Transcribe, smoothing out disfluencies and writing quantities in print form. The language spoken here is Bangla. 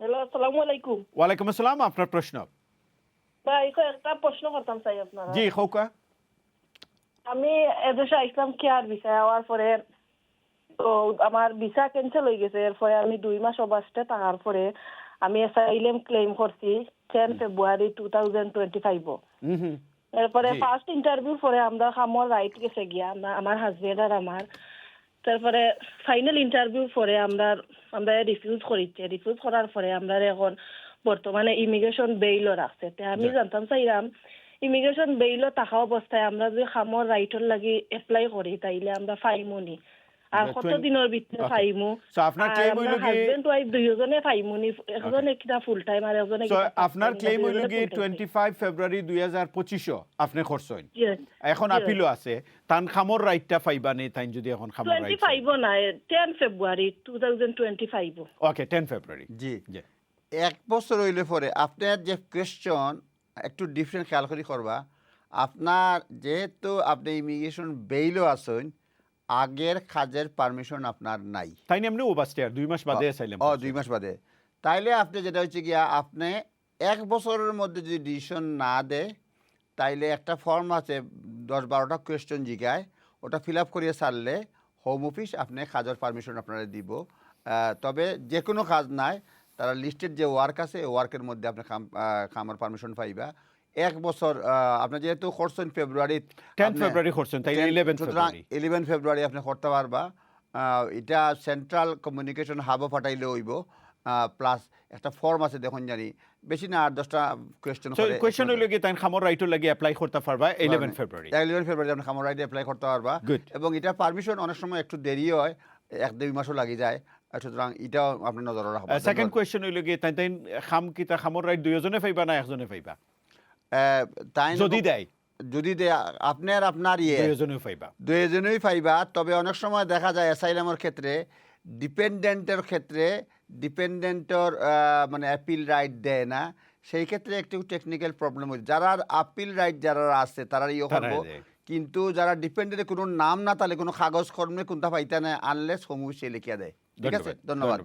হ্যালো, আসসালামু আলাইকুম। ওয়ালাইকুম আসসালাম, আপনার প্রশ্ন। ভাই একটা প্রশ্ন করতাম চাই আপনারা। জি খৌকা। আমি এদেশে আইসলাম কেয়ার ভিসা হওয়ার পরে, তো আমার ভিসা ক্যান্সেল হয়ে গেছে। এরপরে আমি 2 মাস অবাস্টে থাকার পরে আমি অ্যাসাইলাম ক্লেম করছি 10 ফেব্রুয়ারি 2025। হুম। এরপরে জি। ফার্স্ট ইন্টারভিউ পরে আমরা খামর রাইট গেছে গিয়া আমার হাজবেন্ড আর আমার। তারপরে ফাইনাল ইন্টারভিউ পরে আমরা রিফিউজ করার পরে আমরা এখন বর্তমানে ইমিগ্রেশন বেইলও রাখছে। তে আমি জি। জানতাম চাইলাম ইমিগ্রেশন বেইলও থাকা অবস্থায় আমরা যদি খামর রাইটর লাগি এপ্লাই করি তাইলে আমরা ফাইমুনি আর কত দিনের ভিতরে Okay. ফাইমু। So আপনার আর ক্লেম আমরা হইল কি হাজবেন্ড ওয়াইফ দুইজনে ফাইমুনি, একজনে কিটা ফুল টাইম আর একজনে So কিটা পার্ট আপনার টাইম, ক্লেম হইল দুইজনে কি full time। 25 ফেব্রুয়ারি 2025 আপনি করছেন। Yes, এখন yes। আপিলও আছে। তান খামর রাইটটা পাইবা নি তাই যদি এখন খামর রাইট 25 না, 10 ফেব্রুয়ারি 2025। ওকে 10 ফেব্রুয়ারি। জি জি। 1 বছর হইলে পরে আপনার যে কোয়েশ্চন একটু ডিফারেন্ট খেয়াল করে করবা। আপনার যেহেতু আপনি ইমিগ্রেশন বেইলও আছেন, আগের কাজের পারমিশন আপনার নাই। তাই এমনি ওভারস্টে 2 মাস বাদে আসাইলাম। 2 মাস বাদে। তাইলে আপনি যেটা হচ্ছে গিয়া আপনি 1 বছরের মধ্যে যদি ডিসিশন না দেয়, তাইলে একটা ফর্ম আছে 10-12টা কোয়েশ্চন জিগায়, ওটা ফিল আপ করিয়ে ছাড়লে হোম অফিস আপনি কাজের পারমিশন আপনারা দিব। তবে যে কোনো কাজ নাই, তারা লিস্টেড যে ওয়ার্ক আছে ওয়ার্কের মধ্যে আপনি কামার পারমিশন পাইবা। 1 বছর আপনার যেহেতু করছেন ফেব্রুয়ারি 10 ফেব্রুয়ারি করছেন তাই 11 ফেব্রুয়ারি। 11 ফেব্রুয়ারি আপনি করতে পারবা। এটা সেন্ট্রাল কমিউনিকেশন হাবও পাঠাইলে হইব। প্লাস একটা ফর্ম আছে দেখুন জানি, বেশি না 8-10টা কোয়েশ্চেন সো কোশ্চেন হইল কি তাই খামর রাইটর লাগি অ্যাপ্লাই করতে পারবা 11 ফেব্রুয়ারি। 11 ফেব্রুয়ারি আপনি খামর রাইটে অ্যাপ্লাই করতে পারবা। Good. এবং এটা পারমিশন অনেক সময় একটু দেরি হয়, 1-2 মাসও লাগি যায়। সুতরাং এটাও আপনি নজরে রাখবেন। সেকেন্ড কোশ্চেন হইল কি তাই খাম কিতা খামর রাইট দুইজনে পাইবা না একজনে পাইবা? তাই যদি দেয় যদি দেয় আপনার দুইজনে পাইবা। দুইজনেই পাইবা। তবে অনেক সময় দেখা যায় অ্যাসাইলামের ক্ষেত্রে ডিপেন্ডেন্টের মানে অ্যাপিল রাইট দেয় না। সেই ক্ষেত্রে একটু টেকনিক্যাল প্রবলেম হচ্ছে। যারা আপিল রাইট যারা আছে তারা ইয়ে করবো, কিন্তু যারা ডিপেন্ডেন্টের কোনো নাম না তাহলে কোনো কাগজ কর্মে কোনটা পাইতে না আনলেস হোম অফিসে লিখিয়া দেয়। ঠিক আছে, ধন্যবাদ।